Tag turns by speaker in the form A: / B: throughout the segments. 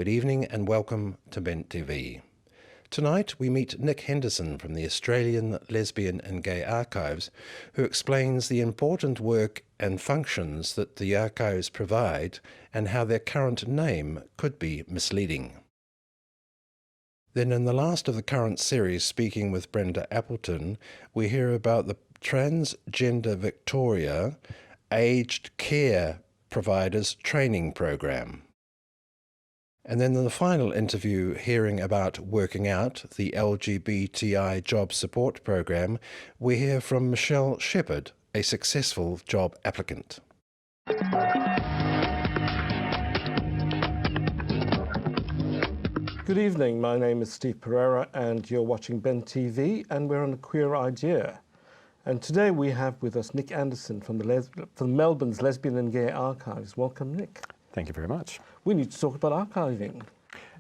A: Good evening and welcome to Bent TV. Tonight we meet Nick Henderson from the Australian Lesbian and Gay Archives, who explains the important work and functions that the archives provide and how their current name could be misleading. Then in the last of the current series, Speaking with Brenda Appleton, we hear about the Transgender Victoria Aged Care Providers Training Program. And then in the final interview, hearing about WorkingOUT, the LGBTI job support program, we hear from Michelle Sheppard, a successful job applicant.
B: Good evening, my name is Steve Pereira and you're watching Bent TV and we're on a queer idea. And today we have with us Nick Henderson from Melbourne's Lesbian and Gay Archives. Welcome, Nick.
C: Thank you very much.
B: We need to talk about archiving.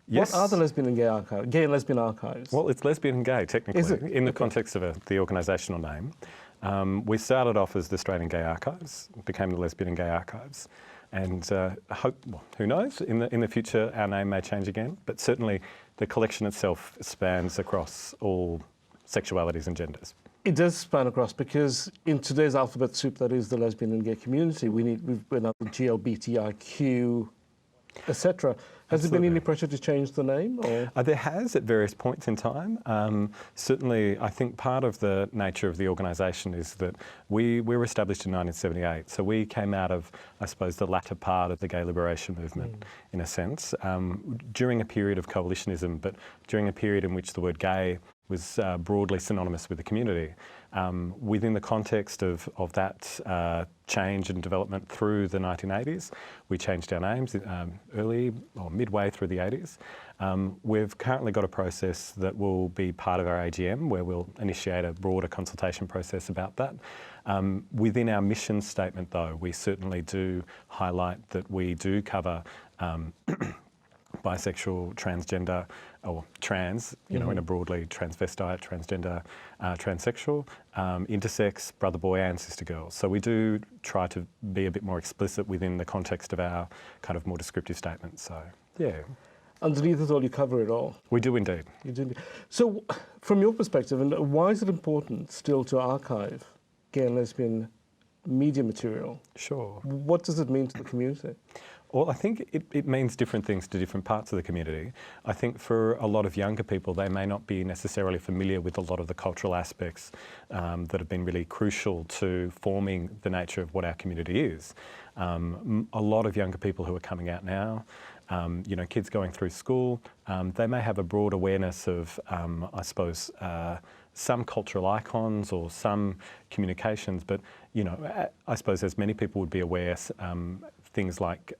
C: Yes.
B: What are the Lesbian and Gay Archives? Gay and Lesbian Archives?
C: Well, it's lesbian and gay, technically,
B: Is it?
C: in the context of the organisational name. We started off as the Australian Gay Archives, became the Lesbian and Gay Archives, and who knows, in the future our name may change again, but certainly the collection itself spans across all sexualities and genders.
B: It does span across because in today's alphabet soup that is the lesbian and gay community, we've been at the LGBTIQ, etc. Has there been any pressure to change the name? Or?
C: There has at various points in time. Certainly, I think part of the nature of the organisation is that we were established in 1978, so we came out of, I suppose, the latter part of the gay liberation movement, in a sense, during a period of coalitionism, but during a period in which the word gay was broadly synonymous with the community. Within the context of that change and development through the 1980s, we changed our names early or midway through the 80s. We've currently got a process that will be part of our AGM where we'll initiate a broader consultation process about that. Within our mission statement though, we certainly do highlight that we do cover bisexual, transgender, or trans, in a broadly transvestite, transgender, transsexual, intersex, brother boy and sister girl. So we do try to be a bit more explicit within the context of our kind of more descriptive statements. So, yeah.
B: Underneath it all, you cover it all.
C: We do indeed.
B: You do. So, from your perspective, and why is it important still to archive gay and lesbian media material?
C: Sure.
B: What does it mean to the community?
C: Well, I think it means different things to different parts of the community. I think for a lot of younger people, they may not be necessarily familiar with a lot of the cultural aspects that have been really crucial to forming the nature of what our community is. A lot of younger people who are coming out now, kids going through school, they may have a broad awareness of, I suppose, some cultural icons or some communications, but, I suppose as many people would be aware, things like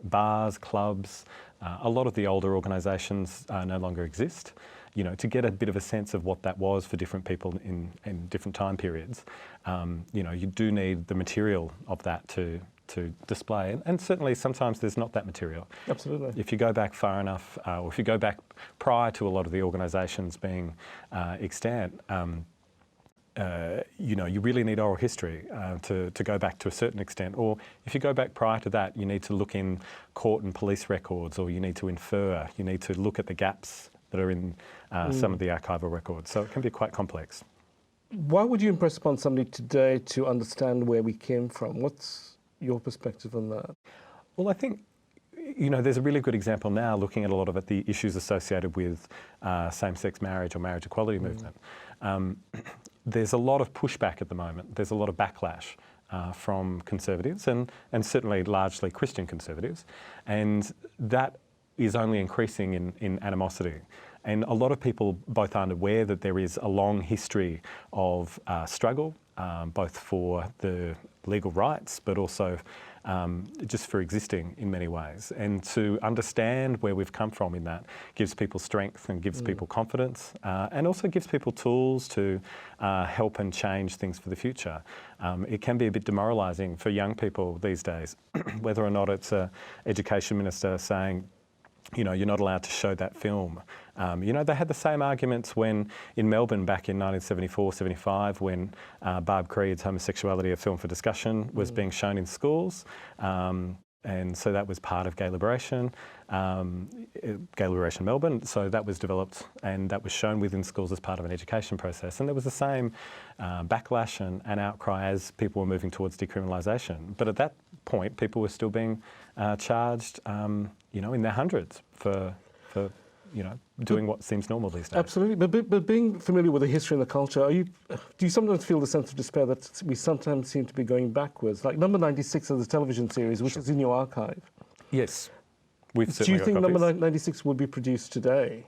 C: bars, clubs, a lot of the older organisations no longer exist. To get a bit of a sense of what that was for different people in different time periods, you do need the material of that to display. And certainly sometimes there's not that material.
B: Absolutely.
C: If you go back far enough, or if you go back prior to a lot of the organisations being extant, you really need oral history to go back to a certain extent. Or if you go back prior to that, you need to look in court and police records, or you need to infer, you need to look at the gaps that are in some of the archival records. So it can be quite complex.
B: Why would you impress upon somebody today to understand where we came from? What's your perspective on that?
C: Well, I think there's a really good example now looking at a lot of the issues associated with same-sex marriage or marriage equality movement. There's a lot of pushback at the moment. There's a lot of backlash from conservatives and certainly largely Christian conservatives, and that is only increasing in animosity. And a lot of people both aren't aware that there is a long history of struggle, both for the legal rights, but also just for existing in many ways. And to understand where we've come from in that gives people strength and gives people confidence, and also gives people tools to help and change things for the future. It can be a bit demoralising for young people these days, whether or not it's an education minister saying, you're not allowed to show that film. They had the same arguments when in Melbourne back in 1974, 75, when Barb Creed's Homosexuality, a Film for Discussion was being shown in schools. And so that was part of Gay Liberation Melbourne. So that was developed and that was shown within schools as part of an education process. And there was the same backlash and outcry as people were moving towards decriminalisation. But at that point, people were still being charged, in their hundreds for doing what seems normal these days.
B: Absolutely. But being familiar with the history and the culture, do you sometimes feel the sense of despair that we sometimes seem to be going backwards? Like Number 96 of the television series, which is in your archive.
C: Yes. Do
B: you think Number 96 would be produced today?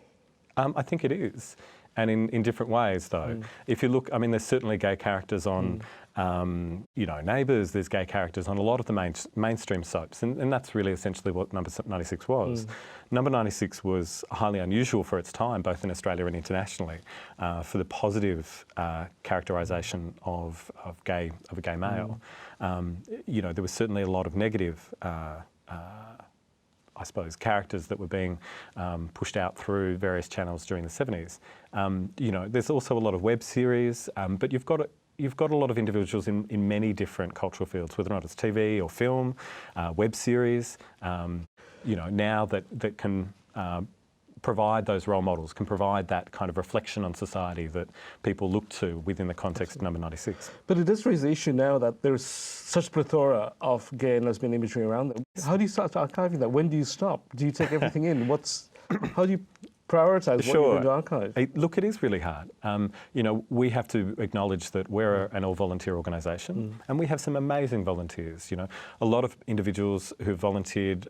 C: I think it is. And in different ways, though. If you look, there's certainly gay characters on, Neighbours, there's gay characters on a lot of the mainstream soaps, and that's really essentially what Number 96 was. Number 96 was highly unusual for its time, both in Australia and internationally, for the positive characterisation of a gay male. There was certainly a lot of negative characters that were being pushed out through various channels during the 70s. There's also a lot of web series, but you've got a lot of individuals in many different cultural fields, whether or not it's TV or film, web series, now that can provide those role models, can provide that kind of reflection on society that people look to within the context of Number 96.
B: But it does raise the issue now that there is such plethora of gay and lesbian imagery around them. How do you start archiving that? When do you stop? Do you take everything in? How do you prioritise what you're going to archive?
C: Look, it is really hard. We have to acknowledge that we're an all-volunteer organisation and we have some amazing volunteers. A lot of individuals who've volunteered,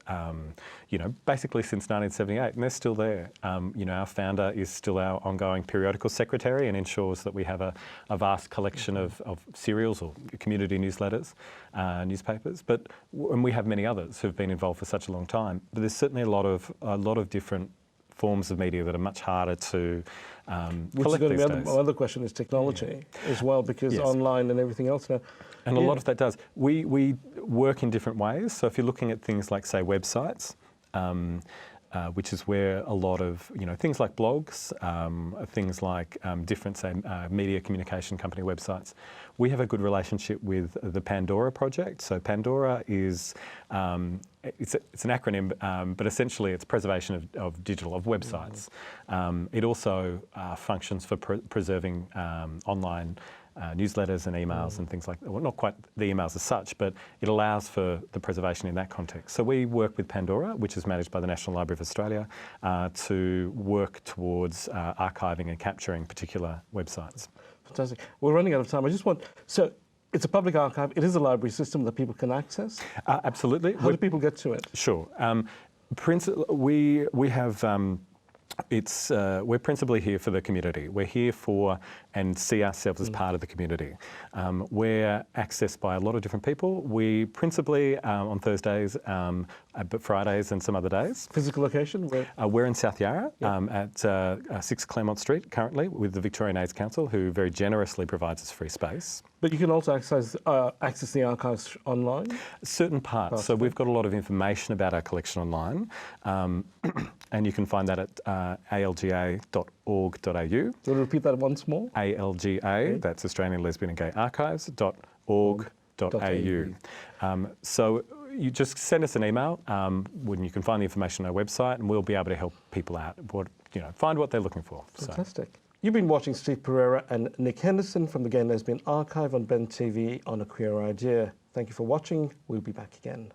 C: basically since 1978, and they're still there. Our founder is still our ongoing periodical secretary and ensures that we have a vast collection of serials or community newsletters, newspapers. And we have many others who've been involved for such a long time. But there's certainly a lot of different forms of media that are much harder to collect these days.
B: My other question is technology as well, because online and everything else now.
C: And a lot of that does. We work in different ways. So if you're looking at things like, say, websites, which is where a lot of, things like blogs, things like different, say, media communication company websites. We have a good relationship with the Pandora project. So Pandora is, it's an acronym, but essentially it's preservation of websites. It also functions for preserving online newsletters and emails and things like that. Well, not quite the emails as such, but it allows for the preservation in that context. So we work with Pandora, which is managed by the National Library of Australia, to work towards archiving and capturing particular websites.
B: Fantastic. We're running out of time. So it's a public archive. It is a library system that people can access?
C: Absolutely.
B: How do people get to it?
C: Sure. We have... we're principally here for the community. We're here for and see ourselves as part of the community. We're accessed by a lot of different people. We principally on Thursdays, but Fridays and some other days.
B: Physical location?
C: We're in South Yarra at 6 Claremont Street currently with the Victorian AIDS Council, who very generously provides us free space.
B: But you can also access the archives online?
C: Certain parts. So we've got a lot of information about our collection online, and you can find that at alga.org.au.
B: Do you want to repeat that once more?
C: ALGA, that's Australian Lesbian and Gay Archives.org.au. So you just send us an email when you can find the information on our website, and we'll be able to help people out, find what they're looking for.
B: Fantastic. So. You've been watching Steve Pereira and Nick Henderson from the Gay and Lesbian Archive on Ben TV on A Queer Idea. Thank you for watching. We'll be back again.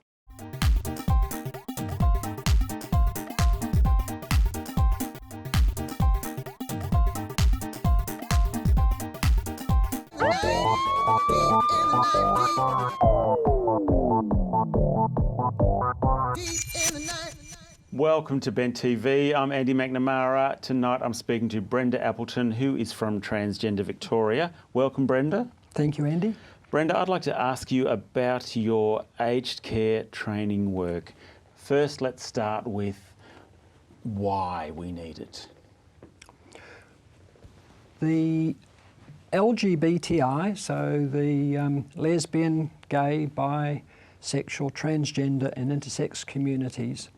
D: Welcome to Ben TV. I'm Andy McNamara. Tonight I'm speaking to Brenda Appleton, who is from Transgender Victoria. Welcome, Brenda.
E: Thank you, Andy.
D: Brenda, I'd like to ask you about your aged care training work. First, let's start with why we need it.
E: The LGBTI, so the lesbian, gay, bisexual, transgender and intersex communities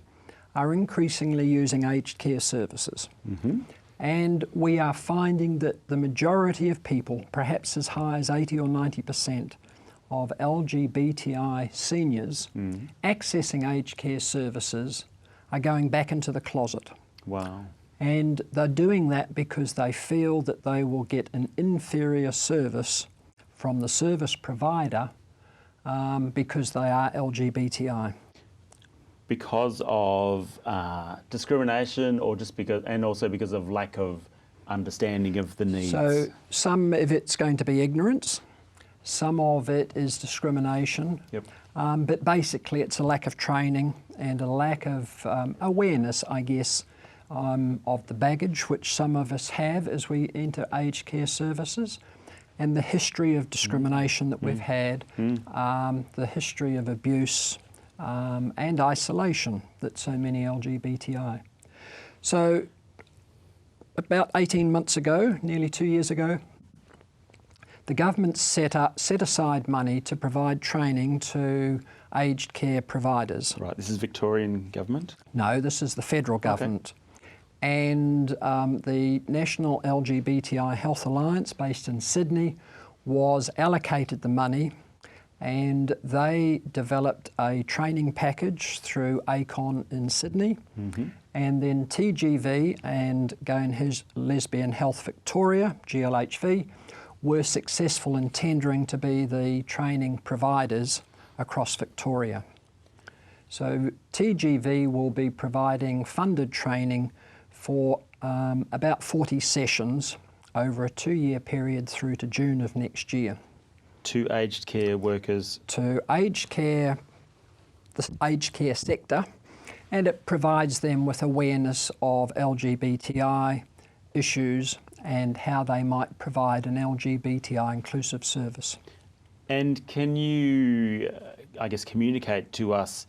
E: are increasingly using aged care services. Mm-hmm. And we are finding that the majority of people, perhaps as high as 80 or 90%, of LGBTI seniors accessing aged care services are going back into the closet.
D: Wow.
E: And they're doing that because they feel that they will get an inferior service from the service provider because they are LGBTI.
D: Because of discrimination, or just because, and also because of lack of understanding of the needs?
E: So some of it's going to be ignorance, some of it is discrimination,
D: Yep.
E: but basically it's a lack of training and a lack of awareness, I guess, of the baggage which some of us have as we enter aged care services, and the history of discrimination that we've had, the history of abuse and isolation that so many LGBTI. So about 18 months ago, nearly 2 years ago, the government set aside money to provide training to aged care providers.
D: Right, this is Victorian government?
E: No, this is the federal government. And the National LGBTI Health Alliance, based in Sydney, was allocated the money, and they developed a training package through ACON in Sydney. And then TGV and Gay and Lesbian Health Victoria, GLHV, were successful in tendering to be the training providers across Victoria. So TGV will be providing funded training for about 40 sessions over a 2-year period through to June of next year.
D: To aged care workers?
E: To aged care, the aged care sector, and it provides them with awareness of LGBTI issues and how they might provide an LGBTI inclusive service.
D: And can you, I guess, communicate to us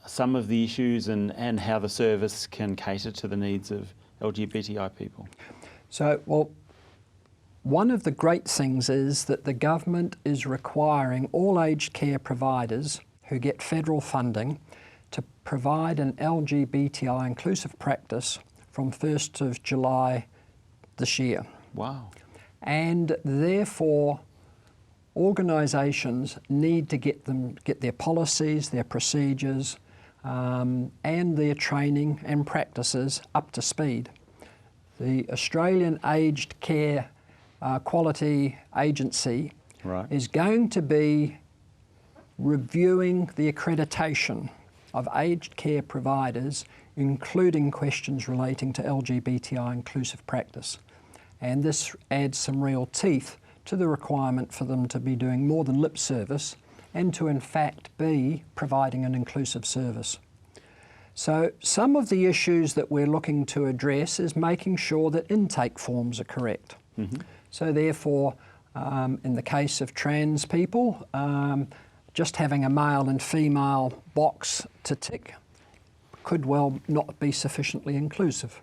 D: some of the issues and how the service can cater to the needs of LGBTI people?
E: So, well, one of the great things is that the government is requiring all aged care providers who get federal funding to provide an LGBTI inclusive practice from 1st of July this year.
D: Wow.
E: And therefore, organisations need to get their policies, their procedures, and their training and practices up to speed. The Australian Aged Care Quality Agency is going to be reviewing the accreditation of aged care providers, including questions relating to LGBTI inclusive practice. And this adds some real teeth to the requirement for them to be doing more than lip service and to in fact be providing an inclusive service. So some of the issues that we're looking to address is making sure that intake forms are correct. So therefore, in the case of trans people, just having a male and female box to tick could well not be sufficiently inclusive.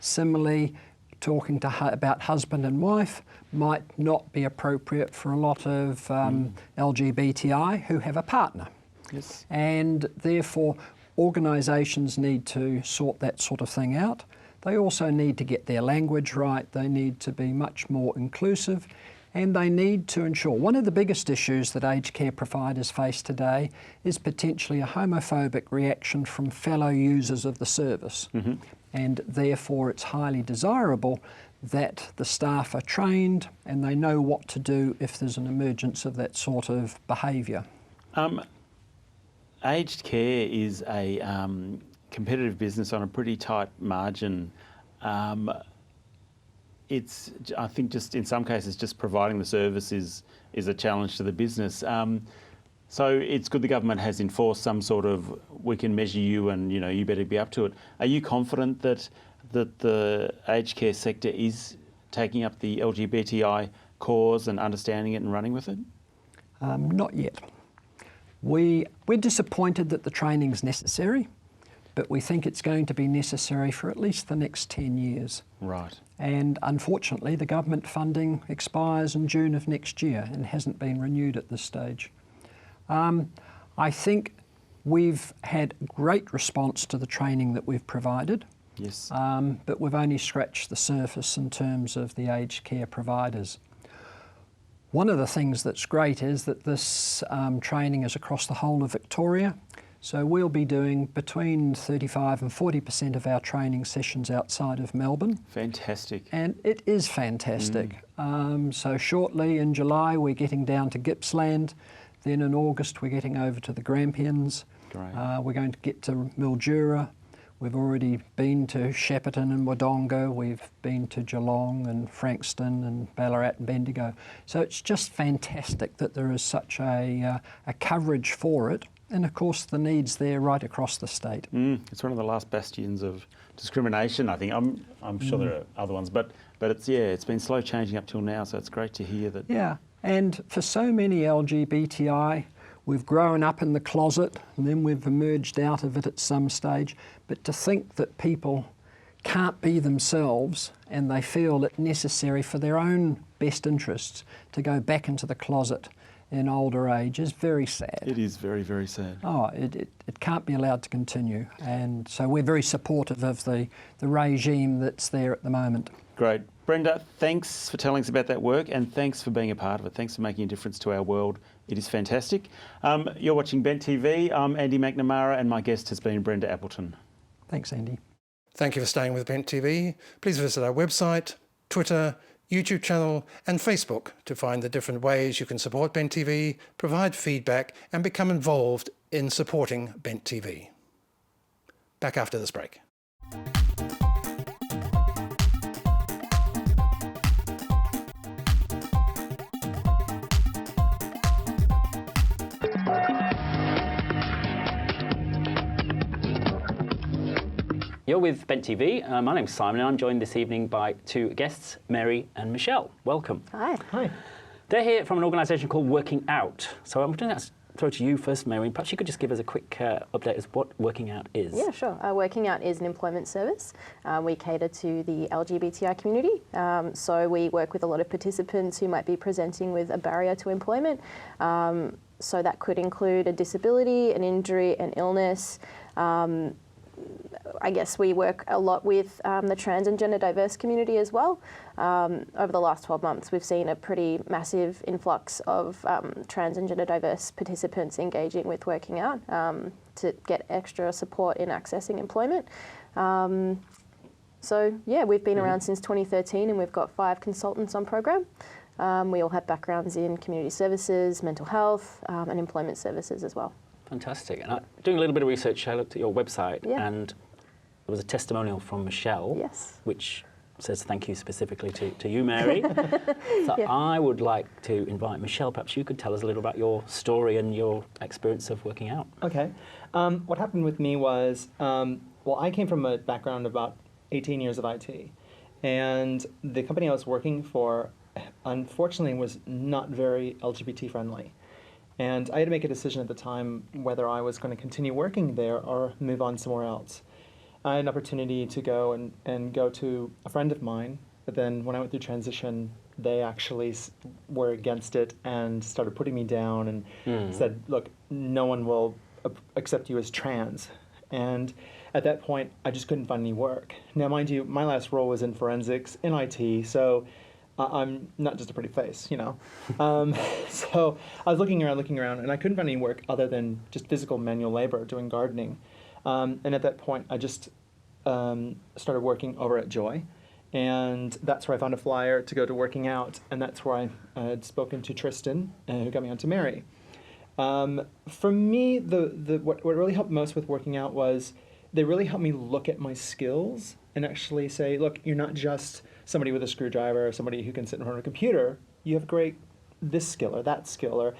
E: Similarly, talking about husband and wife might not be appropriate for a lot of LGBTI who have a partner.
D: Yes.
E: And therefore, organisations need to sort that sort of thing out. They also need to get their language right. They need to be much more inclusive, and they need to ensure. One of the biggest issues that aged care providers face today is potentially a homophobic reaction from fellow users of the service. And therefore it's highly desirable that the staff are trained and they know what to do if there's an emergence of that sort of behaviour.
D: Aged care is a competitive business on a pretty tight margin. It's, I think, just in some cases, just providing the service is a challenge to the business. So it's good the government has enforced some sort of, we can measure you and you better be up to it. Are you confident that the aged care sector is taking up the LGBTI cause and understanding it and running with it?
E: Not yet. We're disappointed that the training's necessary, but we think it's going to be necessary for at least the next 10 years.
D: Right.
E: And unfortunately, the government funding expires in June of next year and hasn't been renewed at this stage. I think we've had great response to the training that we've provided.
D: Yes.
E: But we've only scratched the surface in terms of the aged care providers. One of the things that's great is that this training is across the whole of Victoria. So we'll be doing between 35 and 40% of our training sessions outside of Melbourne.
D: Fantastic.
E: And it is fantastic. So shortly in July we're getting down to Gippsland. Then in August we're getting over to the Grampians.
D: Great.
E: We're going to get to Mildura. We've already been to Shepparton and Wodonga. We've been to Geelong and Frankston and Ballarat and Bendigo. So it's just fantastic that there is such a coverage for it. And of course the needs there right across the state.
D: It's one of the last bastions of discrimination, I think. I'm sure there are other ones, but it's been slow changing up till now, so it's great to hear that.
E: Yeah, and for so many LGBTI, we've grown up in the closet and then we've emerged out of it at some stage. But to think that people can't be themselves and they feel it necessary for their own best interests to go back into the closet in older age is very sad.
D: It is very, very sad.
E: Oh, it can't be allowed to continue. And so we're very supportive of the regime that's there at the moment.
D: Great. Brenda, thanks for telling us about that work and thanks for being a part of it. Thanks for making a difference to our world. It is fantastic. You're watching Bent TV. I'm Andy McNamara and my guest has been Brenda Appleton.
E: Thanks, Andy.
A: Thank you for staying with Bent TV. Please visit our website, Twitter, YouTube channel and Facebook to find the different ways you can support Bent TV, provide feedback and become involved in supporting Bent TV. Back after this break.
F: You're with Bent TV. My name's Simon and I'm joined this evening by two guests, Mary and Michelle. Welcome.
G: Hi.
B: Hi.
F: They're here from an organisation called WorkingOUT. So I'm going to throw to you first, Mary. Perhaps you could just give us a quick update as what WorkingOUT is.
G: Yeah, sure. WorkingOUT is an employment service. We cater to the LGBTI community. So we work with a lot of participants who might be presenting with a barrier to employment. So that could include a disability, an injury, an illness. I guess we work a lot with the trans and gender diverse community as well. Over the last 12 months, we've seen a pretty massive influx of trans and gender diverse participants engaging with WorkingOUT to get extra support in accessing employment. So yeah, we've been around since 2013 and we've got 5 consultants on program. We all have backgrounds in community services, mental health and employment services as well.
F: Fantastic. And doing a little bit of research, I looked at your website and there was a testimonial from Michelle, which says thank you specifically to you, Mary. So I would like to invite Michelle, perhaps you could tell us a little about your story and your experience of WorkingOUT.
H: Okay. What happened with me was, well, I came from a background of about 18 years of IT. And the company I was working for, unfortunately, was not very LGBT friendly. And I had to make a decision at the time whether I was going to continue working there or move on somewhere else. I had an opportunity to go and go to a friend of mine, but then when I went through transition, they actually were against it and started putting me down and said, look, no one will accept you as trans. And at that point, I just couldn't find any work. Now, mind you, my last role was in forensics, in IT, so I'm not just a pretty face, you know. So I was looking around, and I couldn't find any work other than just physical manual labor, doing gardening. And at that point, I just started working over at Joy. And that's where I found a flyer to go to WorkingOUT, and that's where I had spoken to Tristan, who got me onto Mary. For me, what really helped most with WorkingOUT was they really helped me look at my skills and actually say, look, you're not just somebody with a screwdriver or somebody who can sit in front of a computer. You have great this skill or that skill.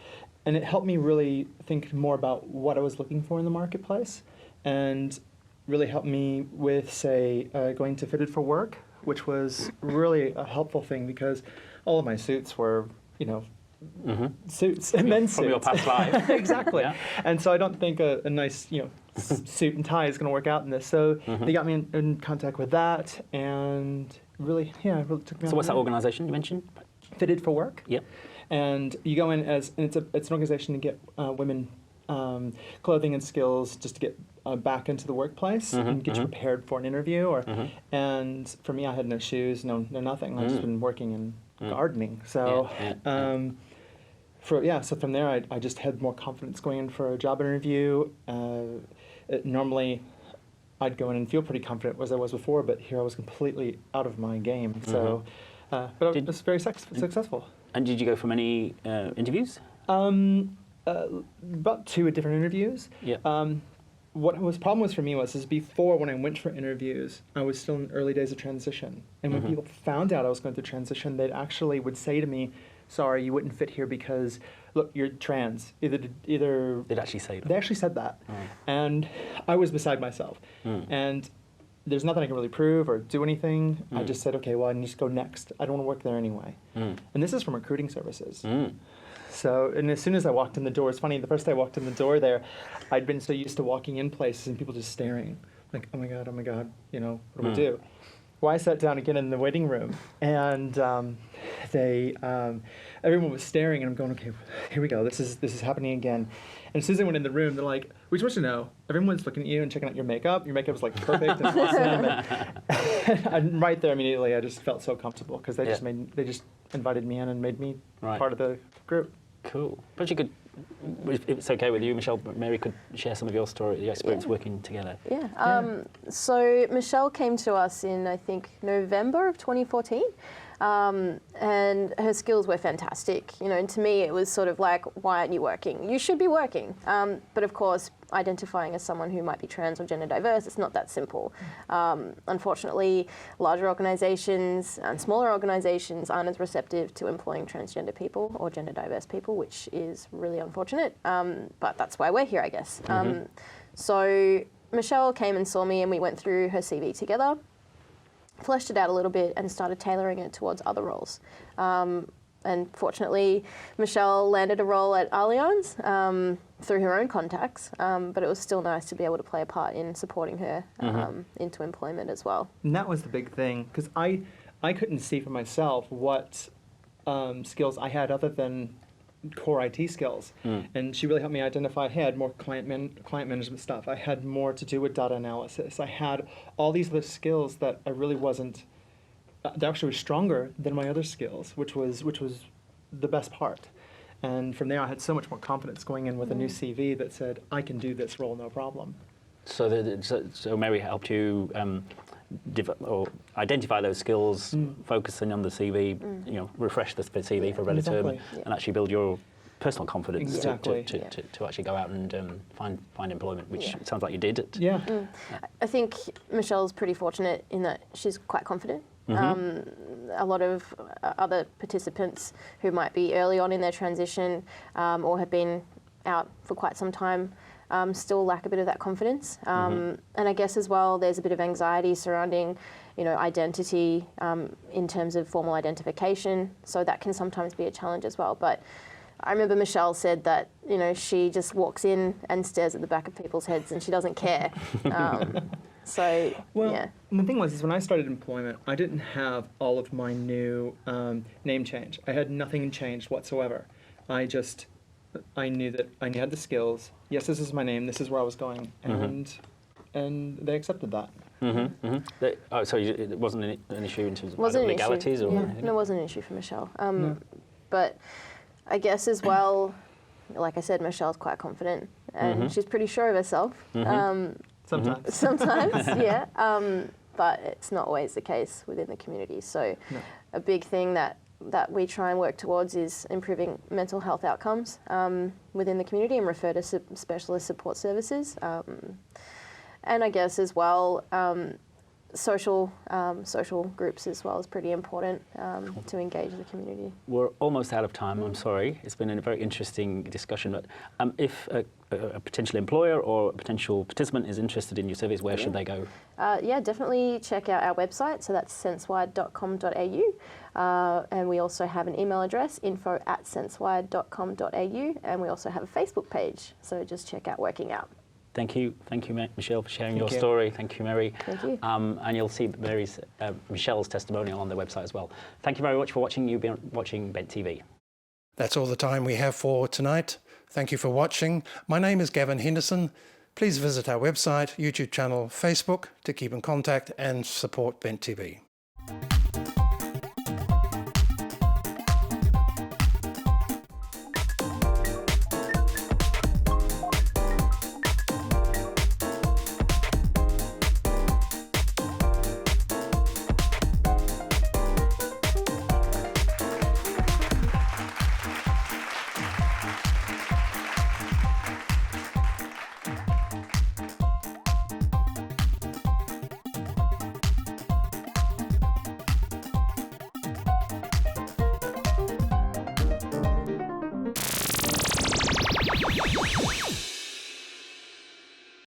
H: And it helped me really think more about what I was looking for in the marketplace and really helped me with, say, going to Fitted for Work, which was really a helpful thing because all of my suits were, you know, suits, men's suits.
F: From your past life.
H: Exactly. Yeah. And so I don't think a nice, you know, suit and tie is going to work out in this. So they got me in contact with that and really, yeah, it really took me on.
F: So what's that organisation you mentioned?
H: Fitted for Work.
F: Yep.
H: And you go in as, and it's an organization to get women clothing and skills just to get back into the workplace and get you prepared for an interview. And for me, I had no shoes, no nothing. I've just been working gardening. So, so from there, I just had more confidence going in for a job interview. Normally, I'd go in and feel pretty confident as I was before, but here I was completely out of my game. So, but it was very successful.
F: And did you go for many interviews?
H: About 2 different interviews.
F: Yeah.
H: What was problem was for me was before when I went for interviews, I was still in early days of transition. And when people found out I was going through transition, they actually would say to me, sorry, you wouldn't fit here because, look, you're trans. Either
F: They'd actually say that.
H: They actually said that. And I was beside myself. And there's nothing I can really prove or do anything. I just said, okay, well, I need to go next. I don't want to work there anyway. And this is from recruiting services. So, and as soon as I walked in the door, it's funny, the first day I walked in the door there, I'd been so used to walking in places and people just staring. Like, oh my God, you know, what do we do? Well, I sat down again in the waiting room, and everyone was staring, and I'm going, okay, here we go, this is happening again. And as soon as I went in the room, they're like, we just want you to know, everyone's looking at you and checking out your makeup. Your makeup is like perfect and awesome. And right there immediately, I just felt so comfortable because they just invited me in and made me part of the group.
F: Cool. But you could, if it's okay with you, Michelle, Mary could share some of your story, your experience working together.
G: So Michelle came to us in, I think, November of 2014. And her skills were fantastic. You know, and to me it was sort of like, why aren't you working? You should be working. But of course, identifying as someone who might be trans or gender diverse, it's not that simple. Unfortunately, larger organisations and smaller organisations aren't as receptive to employing transgender people or gender diverse people, which is really unfortunate. But that's why we're here, I guess. So Michelle came and saw me and we went through her CV together, fleshed it out a little bit and started tailoring it towards other roles. And fortunately, Michelle landed a role at Allianz through her own contacts, but it was still nice to be able to play a part in supporting her into employment as well.
H: And that was the big thing, because I couldn't see for myself what skills I had other than core IT skills. And she really helped me identify, hey, I had more client management stuff. I had more to do with data analysis. I had all these other skills that I really wasn't, that actually was stronger than my other skills, which was the best part. And from there, I had so much more confidence going in with a new CV that said, I can do this role, no problem.
F: So Mary helped you identify those skills, focusing on the CV, you know, refresh the CV for a better term, and actually build your personal confidence to actually go out and find employment, which it sounds like you did.
G: I think Michelle's pretty fortunate in that she's quite confident. A lot of other participants who might be early on in their transition or have been out for quite some time still lack a bit of that confidence. And I guess as well, there's a bit of anxiety surrounding, you know, identity in terms of formal identification. So that can sometimes be a challenge as well. But I remember Michelle said that, you know, she just walks in and stares at the back of people's heads and she doesn't care. The thing was, is when I started employment, I didn't have all of my new name change. I had nothing changed whatsoever. I knew that I had the skills. Yes, this is my name. This is where I was going, and they accepted that.
F: So it wasn't an issue in terms of legalities, or anything?
G: No, it wasn't an issue for Michelle. But I guess as well, like I said, Michelle's quite confident, and she's pretty sure of herself. Sometimes, yeah. But it's not always the case within the community. So a big thing that we try and work towards is improving mental health outcomes within the community and refer to specialist support services. And I guess as well, social groups as well is pretty important to engage the community.
F: We're almost out of time, I'm sorry. It's been a very interesting discussion, but if a potential employer or a potential participant is interested in your service, where should they go?
G: Definitely check out our website, so that's sensewide.com.au. And we also have an email address, info@sensewide.com.au, and we also have a Facebook page, so just check out WorkingOUT.
F: Thank you, Michelle, for sharing your story. Thank you, Mary.
G: Thank you.
F: And you'll see Michelle's testimonial on their website as well. Thank you very much for watching. You've been watching Bent TV.
A: That's all the time we have for tonight. Thank you for watching. My name is Gavin Henderson. Please visit our website, YouTube channel, Facebook to keep in contact and support Bent TV.